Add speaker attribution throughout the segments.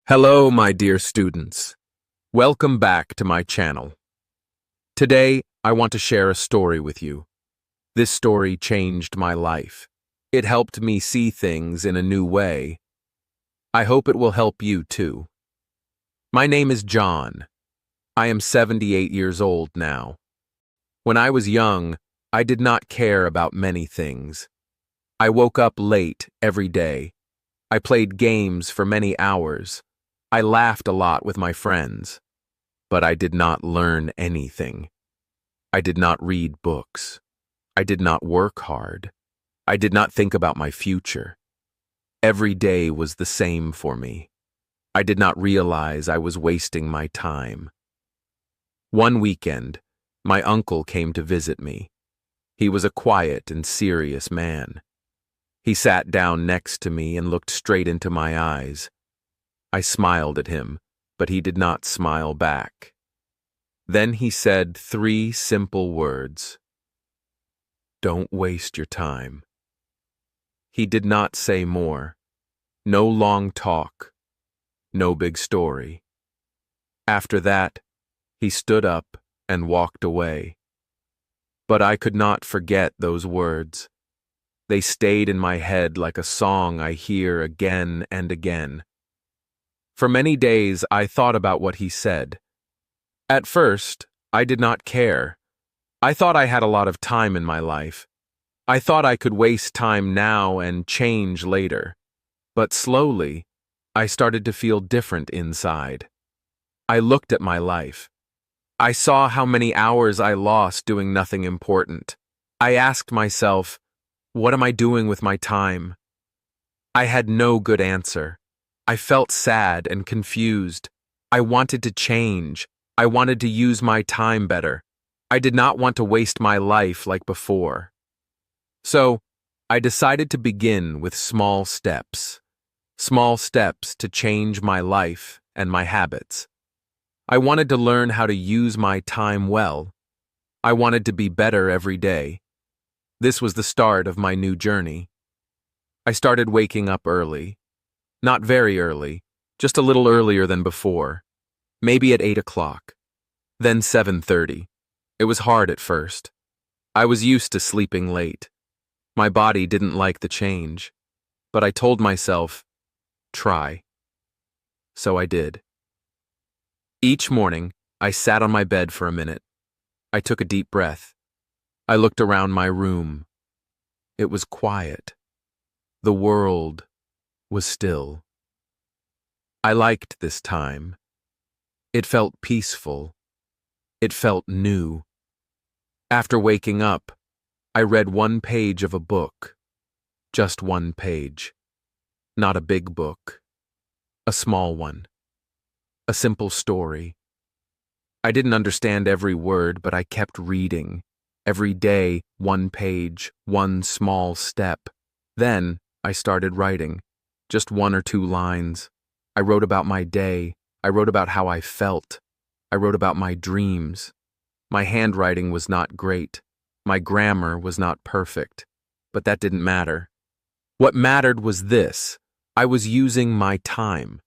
Speaker 1: Hello, my dear students. Welcome back to my channel. Today, I want to share a story with you. This story changed my life. It helped me see things in a new way. I hope it will help you too. My name is John. I am 78 years old now. When I was young, I did not care about many things. I woke up late every day. I played games for many hours. I laughed a lot with my friends, but I did not learn anything. I did not read books. I did not work hard. I did not think about my future. Every day was the same for me. I did not realize I was wasting my time. One weekend, my uncle came to visit me. He was a quiet and serious man. He sat down next to me and looked straight into my eyes. I smiled at him, but he did not smile back. Then he said 3 simple words. Don't waste your time. He did not say more. No long talk. No big story. After that, he stood up and walked away. But I could not forget those words. They stayed in my head like a song I hear again and again. For many days, I thought about what he said. At first, I did not care. I thought I had a lot of time in my life. I thought I could waste time now and change later. But slowly, I started to feel different inside. I looked at my life. I saw how many hours I lost doing nothing important. I asked myself, what am I doing with my time? I had no good answer. I felt sad and confused. I wanted to change. I wanted to use my time better. I did not want to waste my life like before. So, I decided to begin with small steps. Small steps to change my life and my habits. I wanted to learn how to use my time well. I wanted to be better every day. This was the start of my new journey. I started waking up early. Not very early, just a little earlier than before. Maybe at 8 o'clock. Then 7:30. It was hard at first. I was used to sleeping late. My body didn't like the change. But I told myself, try. So I did. Each morning, I sat on my bed for a minute. I took a deep breath. I looked around my room. It was quiet. The world was still. I liked this time. It felt peaceful. It felt new. After waking up, I read 1 page of a book. Just 1 page. Not a big book. A small one. A simple story. I didn't understand every word, but I kept reading. Every day, 1 page, 1 small step. Then, I started writing. Just 1 or 2 lines. I wrote about my day. I wrote about how I felt. I wrote about my dreams. My handwriting was not great. My grammar was not perfect. But that didn't matter. What mattered was this. I was using my time.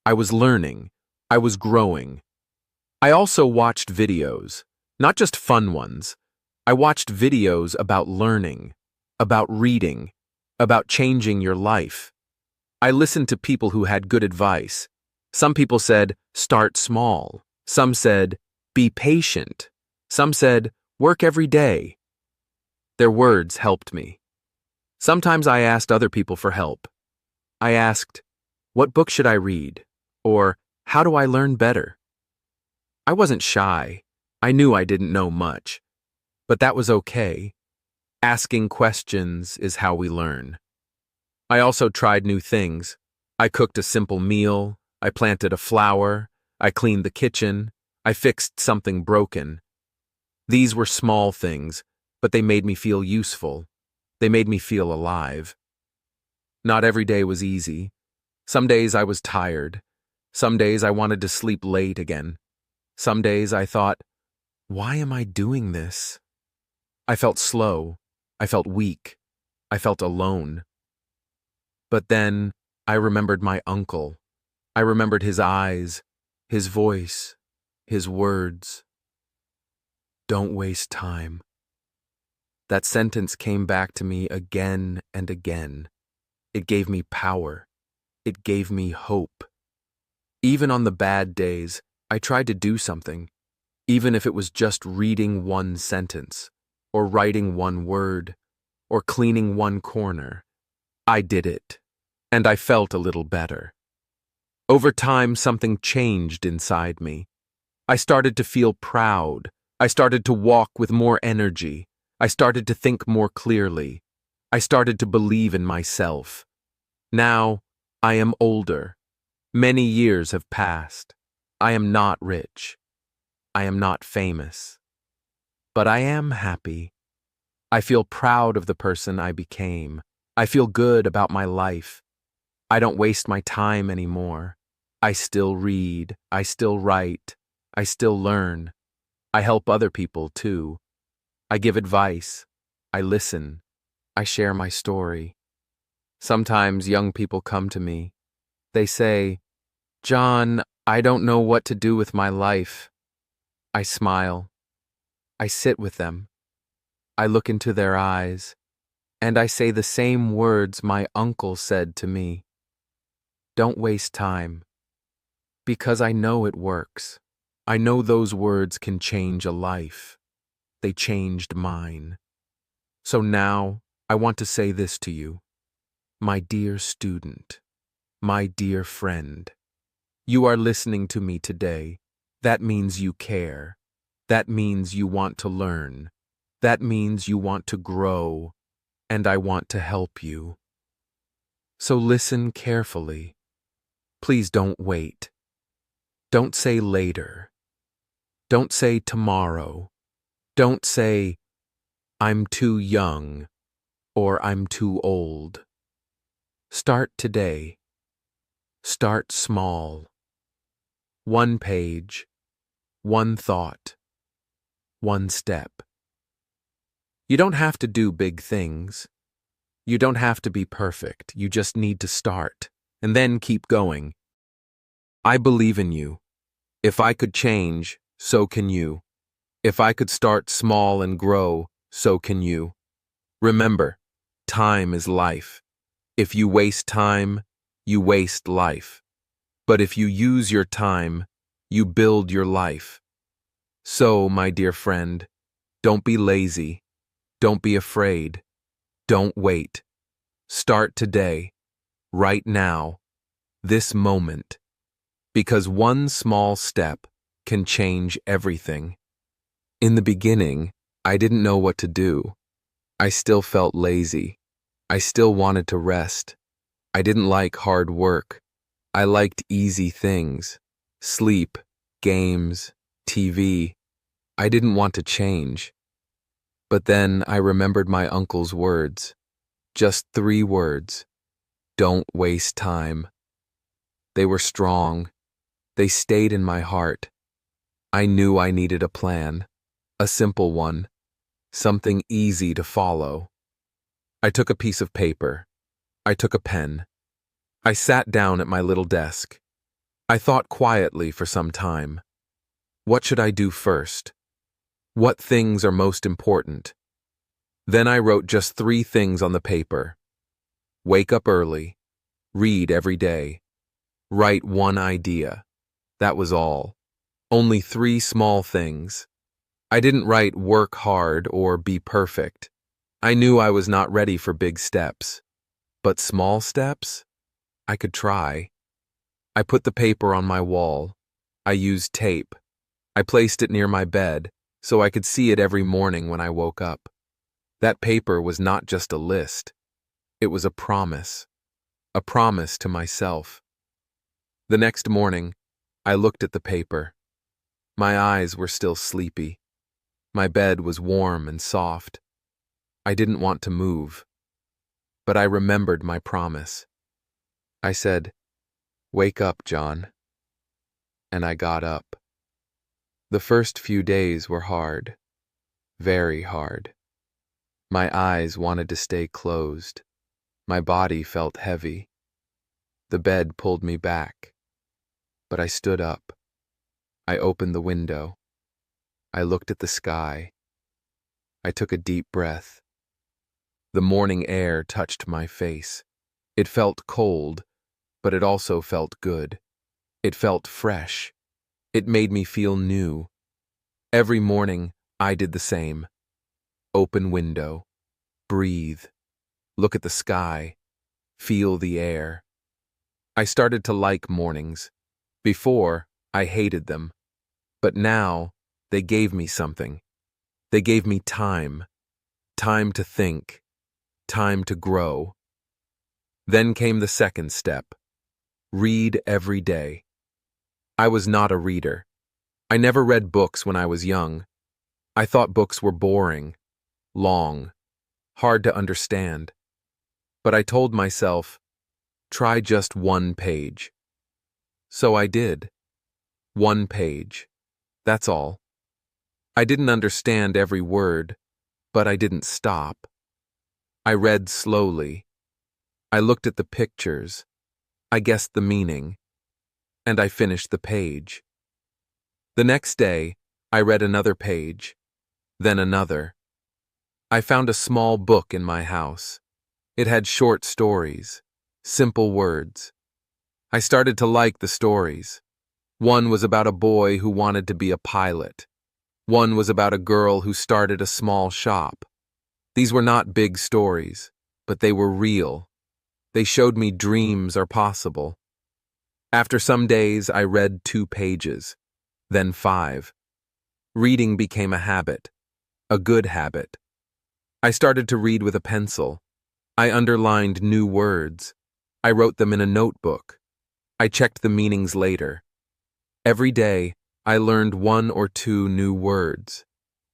Speaker 1: I was learning. I was growing. I also watched videos, not just fun ones. I watched videos about learning, about reading, about changing your life. I listened to people who had good advice. Some people said, start small. Some said, be patient. Some said, work every day. Their words helped me. Sometimes I asked other people for help. I asked, what book should I read? Or, how do I learn better? I wasn't shy. I knew I didn't know much. But that was okay. Asking questions is how we learn. I also tried new things. I cooked a simple meal. I planted a flower. I cleaned the kitchen. I fixed something broken. These were small things, but they made me feel useful. They made me feel alive. Not every day was easy. Some days I was tired. Some days I wanted to sleep late again. Some days I thought, why am I doing this? I felt slow. I felt weak. I felt alone. But then I remembered my uncle. I remembered his eyes, his voice, his words. Don't waste time. That sentence came back to me again and again. It gave me power. It gave me hope. Even on the bad days, I tried to do something, even if it was just reading one sentence, or writing one word, or cleaning one corner. I did it, and I felt a little better. Over time, something changed inside me. I started to feel proud. I started to walk with more energy. I started to think more clearly. I started to believe in myself. Now, I am older. Many years have passed. I am not rich. I am not famous. But I am happy. I feel proud of the person I became. I feel good about my life. I don't waste my time anymore. I still read. I still write. I still learn. I help other people too. I give advice. I listen. I share my story. Sometimes young people come to me. They say, "John, I don't know what to do with my life." I smile. I sit with them. I look into their eyes, and I say the same words my uncle said to me. Don't waste time. Because I know it works. I know those words can change a life. They changed mine. So now, I want to say this to you. My dear student, my dear friend, you are listening to me today. That means you care. That means you want to learn. That means you want to grow, and I want to help you. So listen carefully. Please don't wait. Don't say later. Don't say tomorrow. Don't say, I'm too young or I'm too old. Start today. Start small. One page, one thought, one step. You don't have to do big things. You don't have to be perfect. You just need to start, and then keep going. I believe in you. If I could change, so can you. If I could start small and grow, so can you. Remember, time is life. If you waste time, you waste life. But if you use your time, you build your life. So, my dear friend, don't be lazy. Don't be afraid. Don't wait. Start today, right now, this moment. Because one small step can change everything. In the beginning, I didn't know what to do. I still felt lazy. I still wanted to rest. I didn't like hard work. I liked easy things. Sleep, games, TV. I didn't want to change. But then I remembered my uncle's words. Just 3 words. Don't waste time. They were strong. They stayed in my heart. I knew I needed a plan. A simple one. Something easy to follow. I took a piece of paper. I took a pen. I sat down at my little desk. I thought quietly for some time. What should I do first? What things are most important? Then I wrote just 3 things on the paper. Wake up early. Read every day. Write one idea. That was all. Only 3 small things. I didn't write work hard or be perfect. I knew I was not ready for big steps. But small steps? I could try. I put the paper on my wall. I used tape. I placed it near my bed so I could see it every morning when I woke up. That paper was not just a list. It was a promise to myself. The next morning, I looked at the paper. My eyes were still sleepy. My bed was warm and soft. I didn't want to move. But I remembered my promise. I said, "Wake up, John." And I got up. The first few days were hard. Very hard. My eyes wanted to stay closed. My body felt heavy. The bed pulled me back. But I stood up. I opened the window. I looked at the sky. I took a deep breath. The morning air touched my face. It felt cold, but it also felt good. It felt fresh. It made me feel new. Every morning, I did the same. Open window. Breathe. Look at the sky. Feel the air. I started to like mornings. Before, I hated them. But now, they gave me something. They gave me time. Time to think. Time to grow. Then came the second step. Read every day. I was not a reader. I never read books when I was young. I thought books were boring, long, hard to understand. But I told myself, try just one page. So I did. One page. That's all. I didn't understand every word, but I didn't stop. I read slowly. I looked at the pictures. I guessed the meaning. And I finished the page. The next day, I read another page, then another. I found a small book in my house. It had short stories, simple words. I started to like the stories. One was about a boy who wanted to be a pilot. One was about a girl who started a small shop. These were not big stories, but they were real. They showed me dreams are possible. After some days, I read 2 pages, then 5. Reading became a habit, a good habit. I started to read with a pencil. I underlined new words. I wrote them in a notebook. I checked the meanings later. Every day, I learned 1 or 2 new words.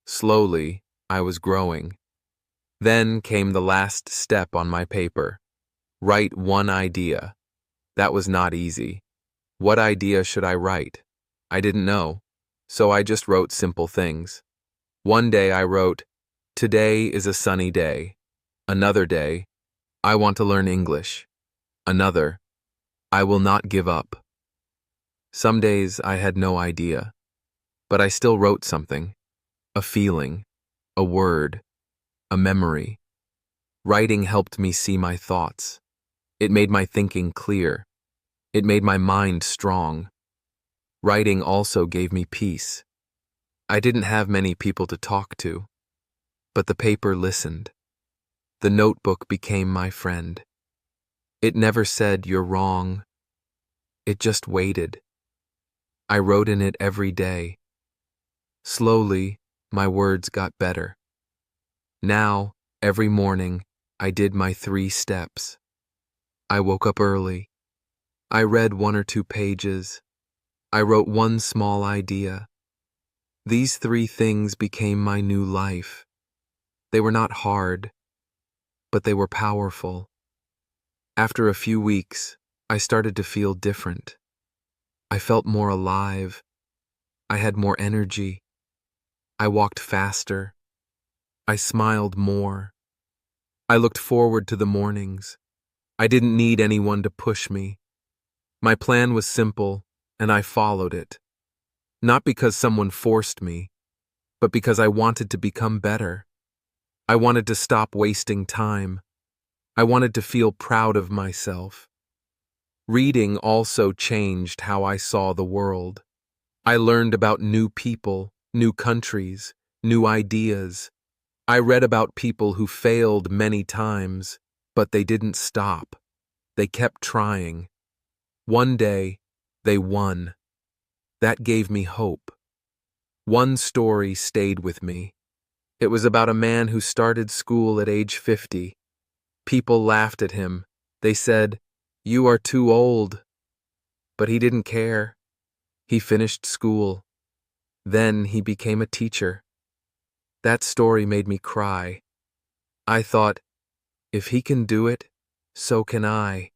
Speaker 1: Slowly, I was growing. Then came the last step on my paper. Write one idea. That was not easy. What idea should I write? I didn't know, so I just wrote simple things. One day I wrote, "Today is a sunny day." Another day, "I want to learn English." Another, "I will not give up." Some days I had no idea, but I still wrote something. A feeling, a word, a memory. Writing helped me see my thoughts. It made my thinking clear. It made my mind strong. Writing also gave me peace. I didn't have many people to talk to, but the paper listened. The notebook became my friend. It never said, "You're wrong." It just waited. I wrote in it every day. Slowly, my words got better. Now, every morning, I did my 3 steps. I woke up early. I read 1 or 2 pages. I wrote one small idea. These 3 things became my new life. They were not hard, but they were powerful. After a few weeks, I started to feel different. I felt more alive. I had more energy. I walked faster. I smiled more. I looked forward to the mornings. I didn't need anyone to push me. My plan was simple, and I followed it. Not because someone forced me, but because I wanted to become better. I wanted to stop wasting time. I wanted to feel proud of myself. Reading also changed how I saw the world. I learned about new people, new countries, new ideas. I read about people who failed many times, but they didn't stop. They kept trying. One day, they won. That gave me hope. One story stayed with me. It was about a man who started school at age 50. People laughed at him. They said, "You are too old." But he didn't care. He finished school. Then he became a teacher. That story made me cry. I thought, if he can do it, so can I.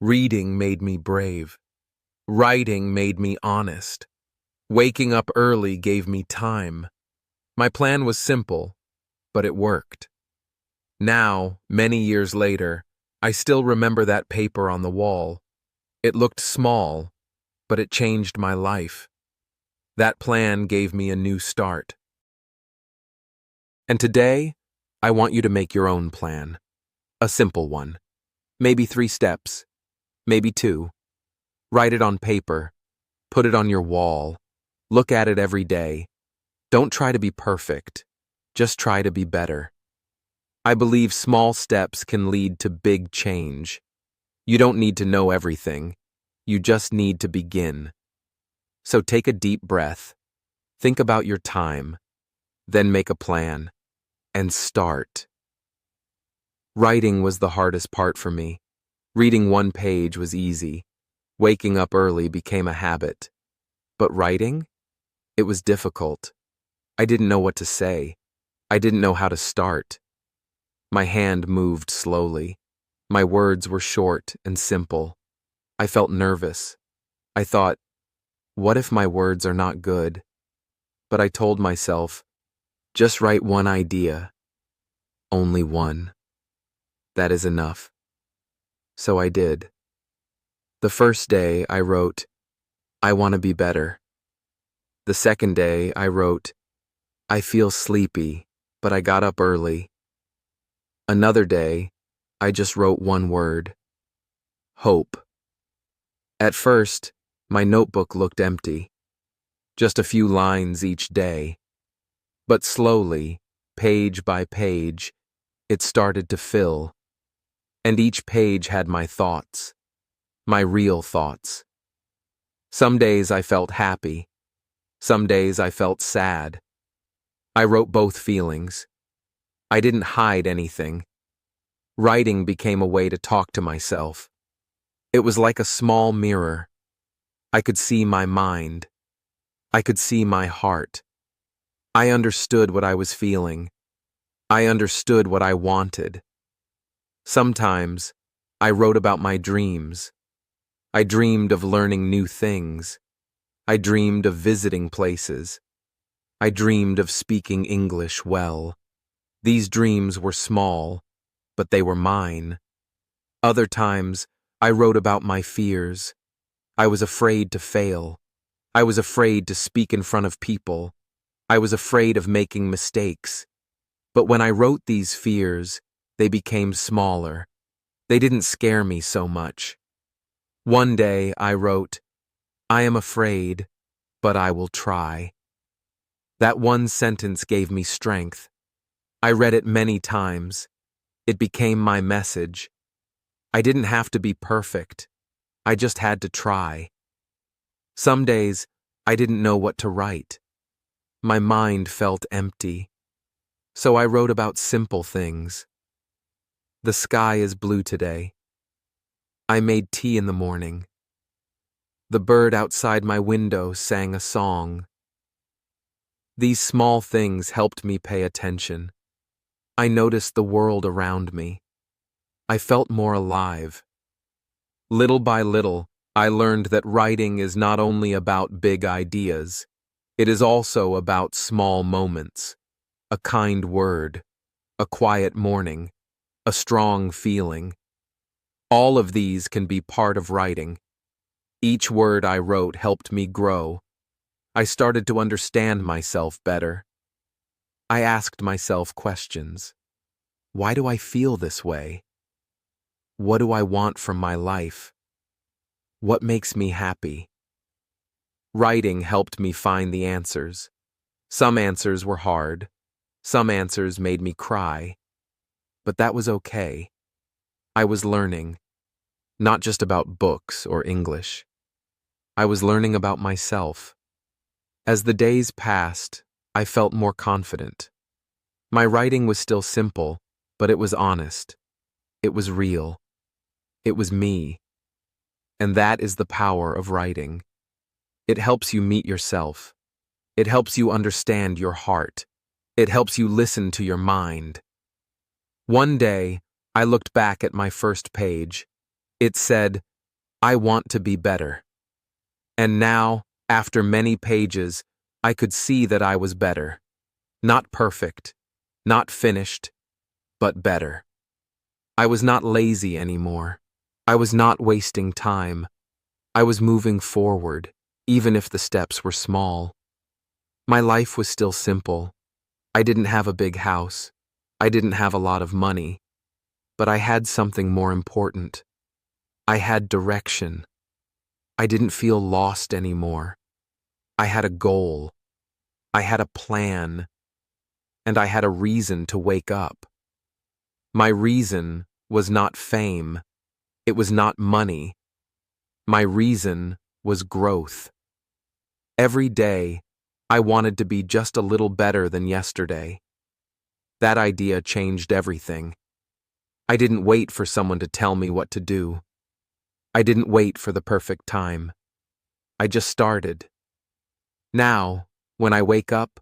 Speaker 1: Reading made me brave. Writing made me honest. Waking up early gave me time. My plan was simple, but it worked. Now, many years later, I still remember that paper on the wall. It looked small, but it changed my life. That plan gave me a new start. And today, I want you to make your own plan. A simple one. Maybe 3 steps. Maybe 2. Write it on paper. Put it on your wall. Look at it every day. Don't try to be perfect. Just try to be better. I believe small steps can lead to big change. You don't need to know everything. You just need to begin. So take a deep breath. Think about your time. Then make a plan. And start. Writing was the hardest part for me. Reading 1 page was easy. Waking up early became a habit. But writing? It was difficult. I didn't know what to say. I didn't know how to start. My hand moved slowly. My words were short and simple. I felt nervous. I thought, what if my words are not good? But I told myself, just write 1 idea. Only 1. That is enough. So I did. The first day I wrote, I want to be better. The second day I wrote, I feel sleepy, but I got up early. Another day, I just wrote 1 word. Hope. At first, my notebook looked empty. Just a few lines each day. But slowly, page by page, it started to fill. And each page had my thoughts. My real thoughts. Some days I felt happy. Some days I felt sad. I wrote both feelings. I didn't hide anything. Writing became a way to talk to myself. It was like a small mirror. I could see my mind. I could see my heart. I understood what I was feeling. I understood what I wanted. Sometimes, I wrote about my dreams. I dreamed of learning new things. I dreamed of visiting places. I dreamed of speaking English well. These dreams were small, but they were mine. Other times, I wrote about my fears. I was afraid to fail. I was afraid to speak in front of people. I was afraid of making mistakes. But when I wrote these fears, they became smaller. They didn't scare me so much. One day I wrote, I am afraid, but I will try. That one sentence gave me strength. I read it many times. It became my message. I didn't have to be perfect. I just had to try. Some days, I didn't know what to write. My mind felt empty. So I wrote about simple things. The sky is blue today. I made tea in the morning. The bird outside my window sang a song. These small things helped me pay attention. I noticed the world around me. I felt more alive. Little by little, I learned that writing is not only about big ideas. It is also about small moments. A kind word, a quiet morning, a strong feeling. All of these can be part of writing. Each word I wrote helped me grow. I started to understand myself better. I asked myself questions. Why do I feel this way? What do I want from my life? What makes me happy? Writing helped me find the answers. Some answers were hard. Some answers made me cry. But that was okay. I was learning, not just about books or English. I was learning about myself. As the days passed, I felt more confident. My writing was still simple, but it was honest. It was real. It was me. And that is the power of writing. It helps you meet yourself. It helps you understand your heart. It helps you listen to your mind. One day, I looked back at my first page. It said, I want to be better. And now, after many pages, I could see that I was better. Not perfect, not finished, but better. I was not lazy anymore. I was not wasting time. I was moving forward, even if the steps were small. My life was still simple. I didn't have a big house. I didn't have a lot of money. But I had something more important. I had direction. I didn't feel lost anymore. I had a goal. I had a plan. And I had a reason to wake up. My reason was not fame. It was not money. My reason was growth. Every day, I wanted to be just a little better than yesterday. That idea changed everything. I didn't wait for someone to tell me what to do. I didn't wait for the perfect time. I just started. Now, when I wake up,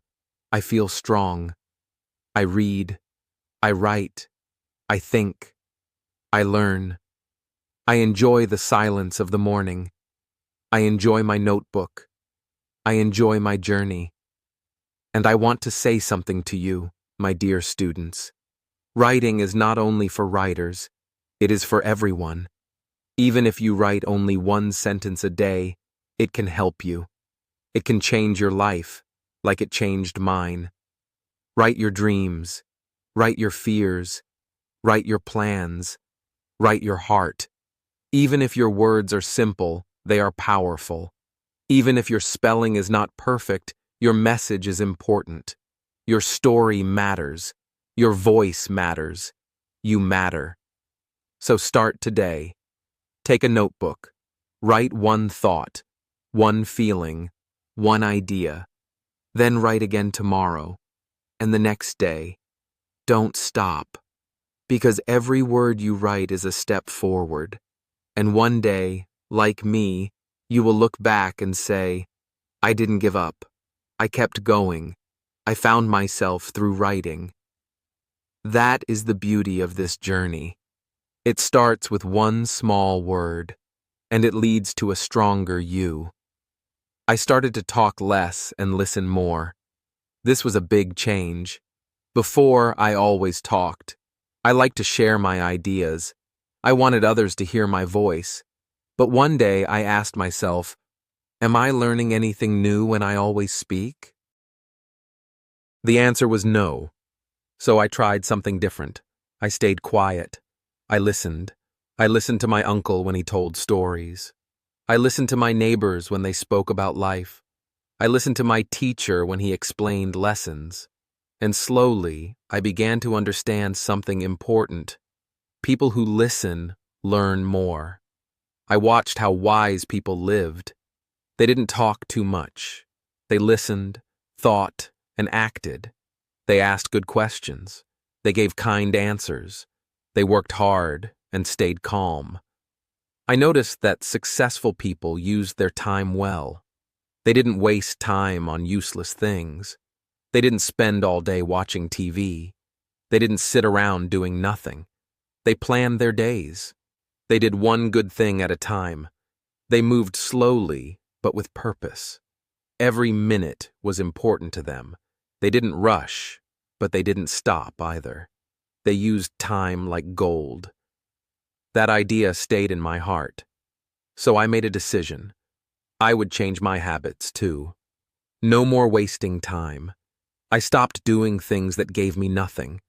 Speaker 1: I feel strong. I read. I write. I think. I learn. I enjoy the silence of the morning. I enjoy my notebook. I enjoy my journey. And I want to say something to you, my dear students. Writing is not only for writers, it is for everyone. Even if you write only one sentence a day, it can help you. It can change your life, like it changed mine. Write your dreams. Write your fears. Write your plans. Write your heart. Even if your words are simple, they are powerful. Even if your spelling is not perfect, your message is important. Your story matters. Your voice matters. You matter. So start today. Take a notebook. Write one thought, one feeling, one idea. Then write again tomorrow, and the next day. Don't stop. Because every word you write is a step forward. And one day, like me, you will look back and say, I didn't give up. I kept going. I found myself through writing. That is the beauty of this journey. It starts with one small word, and it leads to a stronger you. I started to talk less and listen more. This was a big change. Before, I always talked. I liked to share my ideas. I wanted others to hear my voice. But one day I asked myself, am I learning anything new when I always speak? The answer was no. So I tried something different. I stayed quiet. I listened. I listened to my uncle when he told stories. I listened to my neighbors when they spoke about life. I listened to my teacher when he explained lessons. And slowly, I began to understand something important. People who listen learn more. I watched how wise people lived. They didn't talk too much. They listened, thought, and acted. They asked good questions. They gave kind answers. They worked hard and stayed calm. I noticed that successful people used their time well. They didn't waste time on useless things. They didn't spend all day watching TV. They didn't sit around doing nothing. They planned their days. They did one good thing at a time. They moved slowly, but with purpose. Every minute was important to them. They didn't rush, but they didn't stop either. They used time like gold. That idea stayed in my heart. So I made a decision. I would change my habits too. No more wasting time. I stopped doing things that gave me nothing.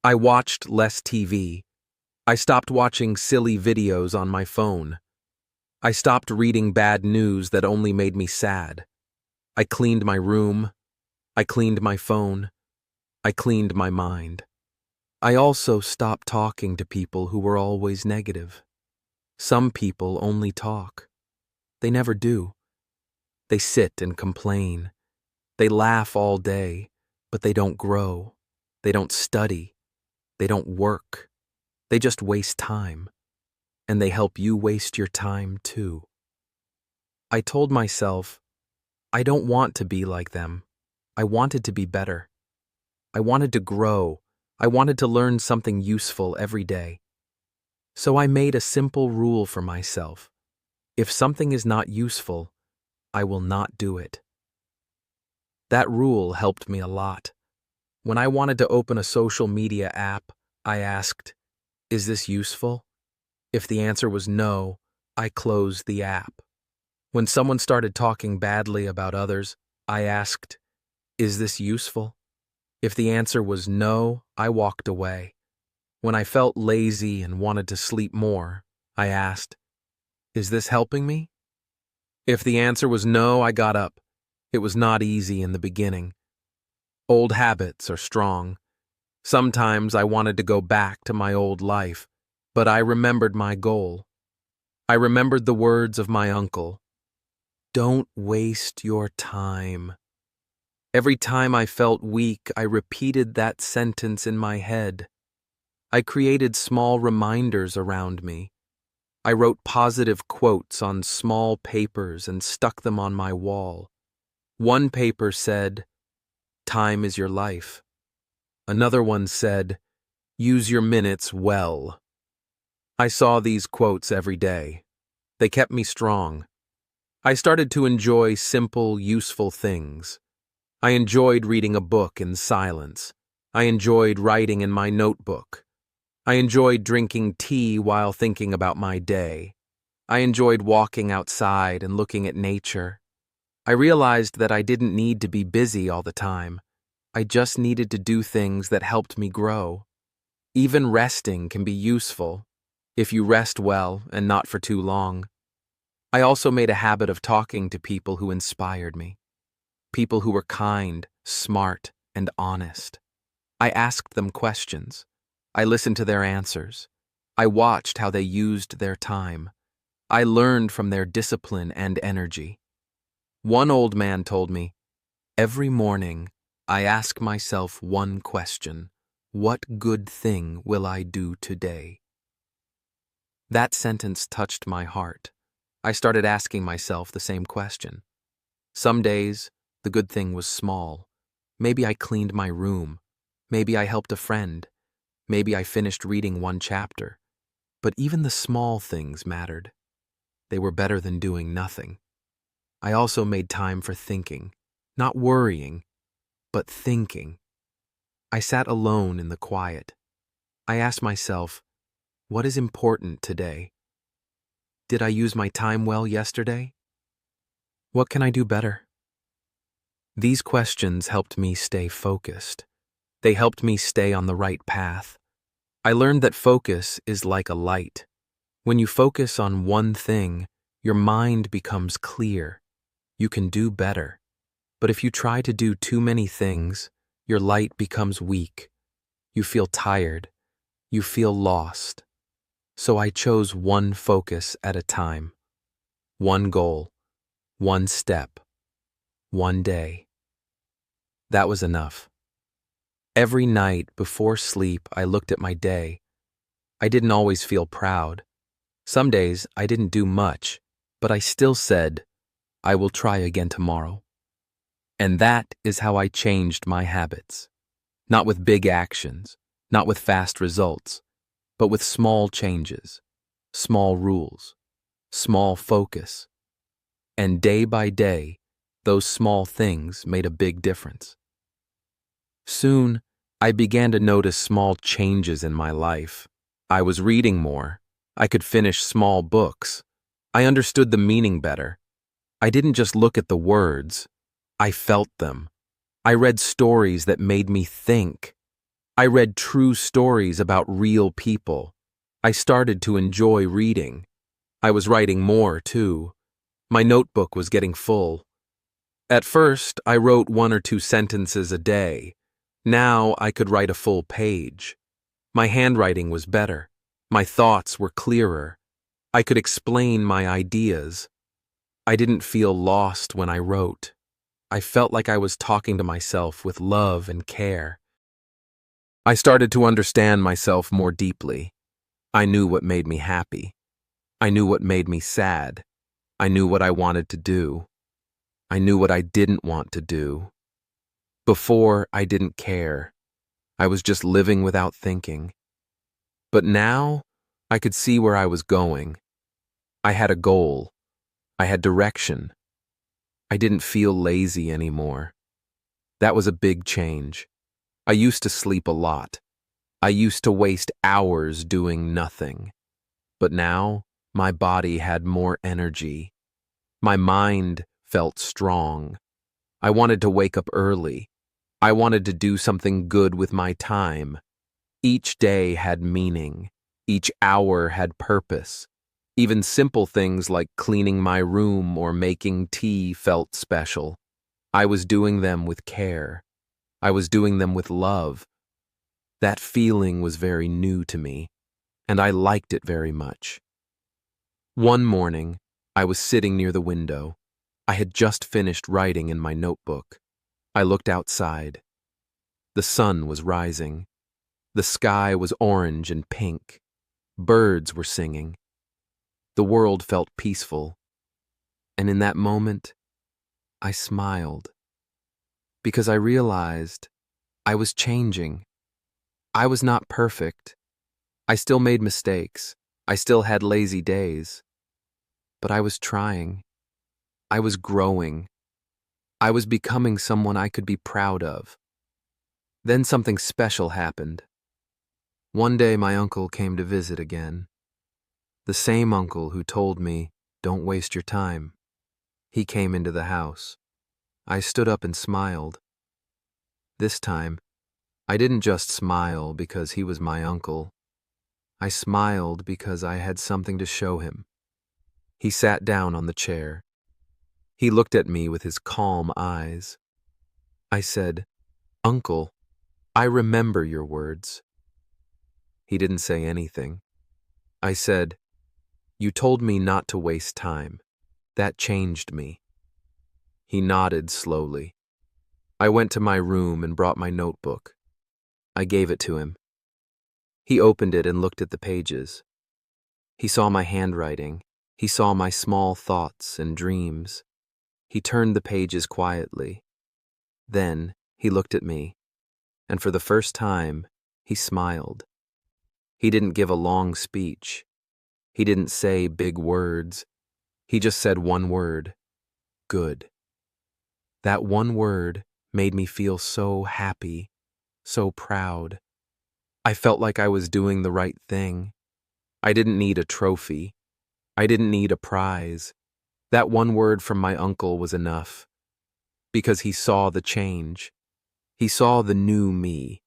Speaker 1: I watched less TV. I stopped watching silly videos on my phone. I stopped reading bad news that only made me sad. I cleaned my room. I cleaned my phone. I cleaned my mind. I also stopped talking to people who were always negative. Some people only talk. They never do. They sit and complain. They laugh all day, but they don't grow. They don't study. They don't work. They just waste time. And they help you waste your time too. I told myself, I don't want to be like them. I wanted to be better. I wanted to grow. I wanted to learn something useful every day. So I made a simple rule for myself. If something is not useful, I will not do it. That rule helped me a lot. When I wanted to open a social media app, I asked, is this useful? If the answer was no, I closed the app. When someone started talking badly about others, I asked, "Is this useful?" If the answer was no, I walked away. When I felt lazy and wanted to sleep more, I asked, "Is this helping me?" If the answer was no, I got up. It was not easy in the beginning. Old habits are strong. Sometimes I wanted to go back to my old life, but I remembered my goal. I remembered the words of my uncle. Don't waste your time. Every time I felt weak, I repeated that sentence in my head. I created small reminders around me. I wrote positive quotes on small papers and stuck them on my wall. One paper said, "Time is your life." Another one said, "Use your minutes well." I saw these quotes every day. They kept me strong. I started to enjoy simple, useful things. I enjoyed reading a book in silence. I enjoyed writing in my notebook. I enjoyed drinking tea while thinking about my day. I enjoyed walking outside and looking at nature. I realized that I didn't need to be busy all the time. I just needed to do things that helped me grow. Even resting can be useful, if you rest well and not for too long. I also made a habit of talking to people who inspired me. People who were kind, smart, and honest. I asked them questions. I listened to their answers. I watched how they used their time. I learned from their discipline and energy. One old man told me, "Every morning, I ask myself one question: what good thing will I do today?" That sentence touched my heart. I started asking myself the same question. Some days, the good thing was small. Maybe I cleaned my room. Maybe I helped a friend. Maybe I finished reading one chapter. But even the small things mattered. They were better than doing nothing. I also made time for thinking, not worrying, but thinking. I sat alone in the quiet. I asked myself, what is important today? Did I use my time well yesterday? What can I do better? These questions helped me stay focused. They helped me stay on the right path. I learned that focus is like a light. When you focus on one thing, your mind becomes clear. You can do better. But if you try to do too many things, your light becomes weak. You feel tired. You feel lost. So I chose one focus at a time. One goal. One step. One day. That was enough. Every night before sleep, I looked at my day. I didn't always feel proud. Some days I didn't do much, but I still said, I will try again tomorrow. And that is how I changed my habits. Not with big actions, not with fast results, but with small changes, small rules, small focus. And day by day, those small things made a big difference. Soon, I began to notice small changes in my life. I was reading more. I could finish small books. I understood the meaning better. I didn't just look at the words. I felt them. I read stories that made me think. I read true stories about real people. I started to enjoy reading. I was writing more, too. My notebook was getting full. At first, I wrote 1 or 2 sentences a day. Now I could write a full page. My handwriting was better. My thoughts were clearer. I could explain my ideas. I didn't feel lost when I wrote. I felt like I was talking to myself with love and care. I started to understand myself more deeply. I knew what made me happy. I knew what made me sad. I knew what I wanted to do. I knew what I didn't want to do. Before, I didn't care. I was just living without thinking. But now, I could see where I was going. I had a goal. I had direction. I didn't feel lazy anymore. That was a big change. I used to sleep a lot. I used to waste hours doing nothing. But now, My body had more energy. My mind felt strong. I wanted to wake up early. I wanted to do something good with my time. Each day had meaning. Each hour had purpose. Even simple things like cleaning my room or making tea felt special. I was doing them with care. I was doing them with love. That feeling was very new to me, and I liked it very much. One morning, I was sitting near the window. I had just finished writing in my notebook. I looked outside. The sun was rising. The sky was orange and pink. Birds were singing. The world felt peaceful. And in that moment, I smiled. Because I realized I was changing. I was not perfect. I still made mistakes. I still had lazy days. But I was trying. I was growing. I was becoming someone I could be proud of. Then something special happened. One day my uncle came to visit again. The same uncle who told me, "Don't waste your time." He came into the house. I stood up and smiled. This time, I didn't just smile because he was my uncle. I smiled because I had something to show him. He sat down on the chair. He looked at me with his calm eyes. I said, "Uncle, I remember your words." He didn't say anything. I said, "You told me not to waste time. That changed me." He nodded slowly. I went to my room and brought my notebook. I gave it to him. He opened it and looked at the pages. He saw my handwriting. He saw my small thoughts and dreams. He turned the pages quietly. Then he looked at me, and for the first time, he smiled. He didn't give a long speech. He didn't say big words. He just said one word, "Good." That one word made me feel so happy, so proud. I felt like I was doing the right thing. I didn't need a trophy. I didn't need a prize. That one word from my uncle was enough. Because he saw the change. He saw the new me.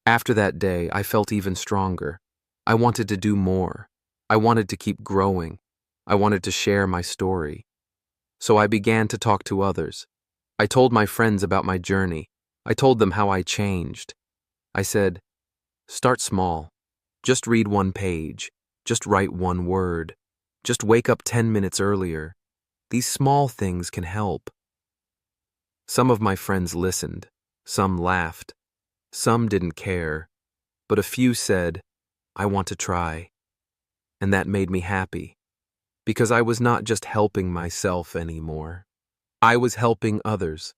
Speaker 1: After that day, I felt even stronger. I wanted to do more. I wanted to keep growing. I wanted to share my story. So I began to talk to others. I told my friends about my journey. I told them how I changed. I said, "Start small. Just read one page. Just write one word. Just wake up 10 minutes earlier. These small things can help." Some of my friends listened. Some laughed. Some didn't care. But a few said, "I want to try." And that made me happy. Because I was not just helping myself anymore. I was helping others.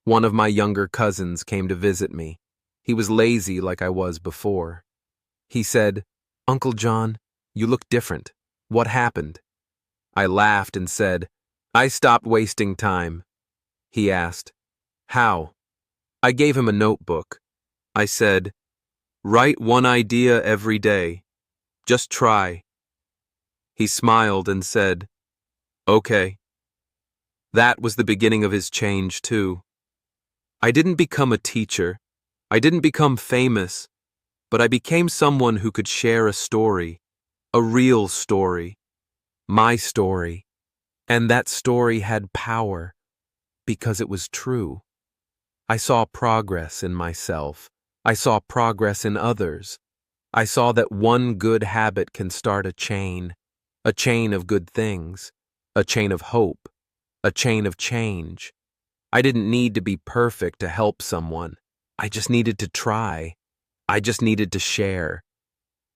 Speaker 1: One of my younger cousins came to visit me. He was lazy like I was before. He said, "Uncle John, you look different. What happened?" I laughed and said, "I stopped wasting time." He asked, "How?" I gave him a notebook. I said, "Write one idea every day. Just try." He smiled and said, "Okay." That was the beginning of his change, too. I didn't become a teacher. I didn't become famous, but I became someone who could share a story, a real story, my story. And that story had power because it was true. I saw progress in myself. I saw progress in others. I saw that one good habit can start a chain of good things, a chain of hope, a chain of change. I didn't need to be perfect to help someone. I just needed to try. I just needed to share.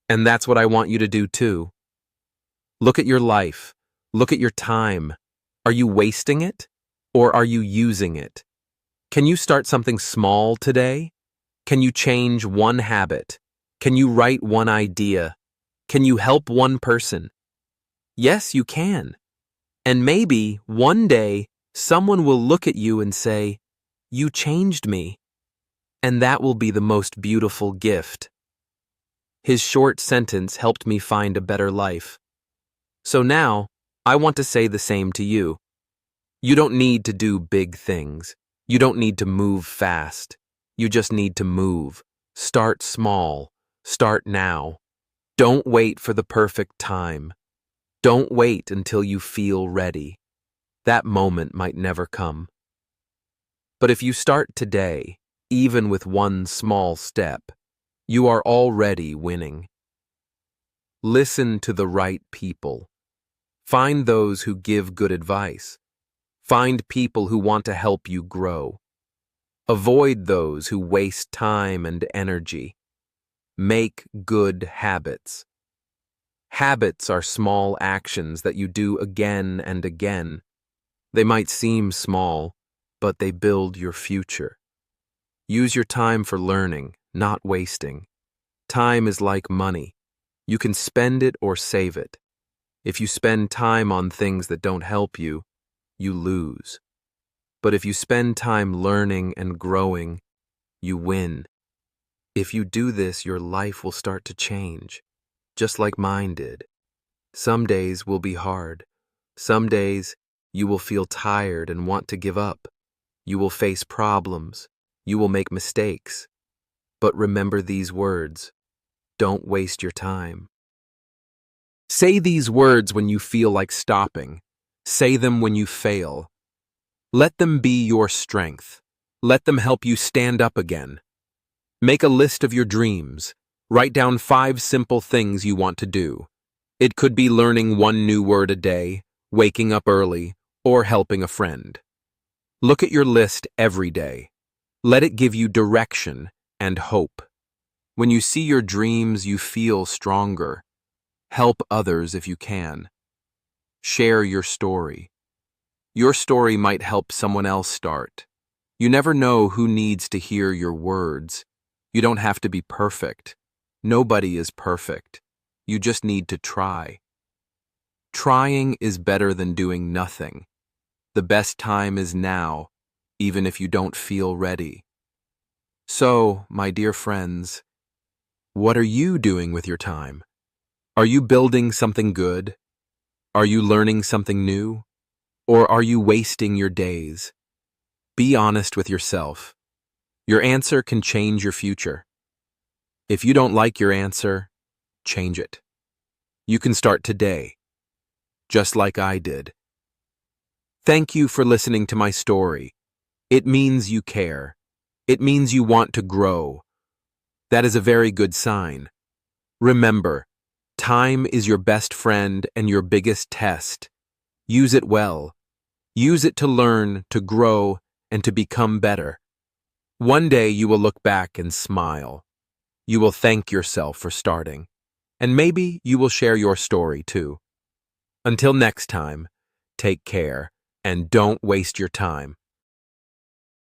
Speaker 1: And that's what I want you to do too. Look at your life. Look at your time. Are you wasting it? Or are you using it? Can you start something small today? Can you change one habit? Can you write one idea? Can you help one person? Yes, you can. And maybe one day someone will look at you and say, "You changed me." And that will be the most beautiful gift. His short sentence helped me find a better life. So now, I want to say the same to you. You don't need to do big things. You don't need to move fast. You just need to move. Start small. Start now. Don't wait for the perfect time. Don't wait until you feel ready. That moment might never come. But if you start today, even with one small step, you are already winning. Listen to the right people. Find those who give good advice. Find people who want to help you grow. Avoid those who waste time and energy. Make good habits. Habits are small actions that you do again and again. They might seem small, but they build your future. Use your time for learning, not wasting. Time is like money. You can spend it or save it. If you spend time on things that don't help you, you lose. But if you spend time learning and growing, you win. If you do this, your life will start to change, just like mine did. Some days will be hard. Some days you will feel tired and want to give up. You will face problems. You will make mistakes. But remember these words. Don't waste your time. Say these words when you feel like stopping. Say them when you fail. Let them be your strength. Let them help you stand up again. Make a list of your dreams. Write down 5 simple things you want to do. It could be learning 1 new word a day, waking up early, or helping a friend. Look at your list every day. Let it give you direction and hope. When you see your dreams, you feel stronger. Help others if you can. Share your story. Your story might help someone else start. You never know who needs to hear your words. You don't have to be perfect. Nobody is perfect. You just need to try. Trying is better than doing nothing. The best time is now, even if you don't feel ready. So, my dear friends, what are you doing with your time? Are you building something good? Are you learning something new? Or are you wasting your days? Be honest with yourself. Your answer can change your future. If you don't like your answer, change it. You can start today, just like I did. Thank you for listening to my story. It means you care. It means you want to grow. That is a very good sign. Remember, time is your best friend and your biggest test. Use it well. Use it to learn, to grow, and to become better. One day you will look back and smile. You will thank yourself for starting. And maybe you will share your story too. Until next time, take care and don't waste your time.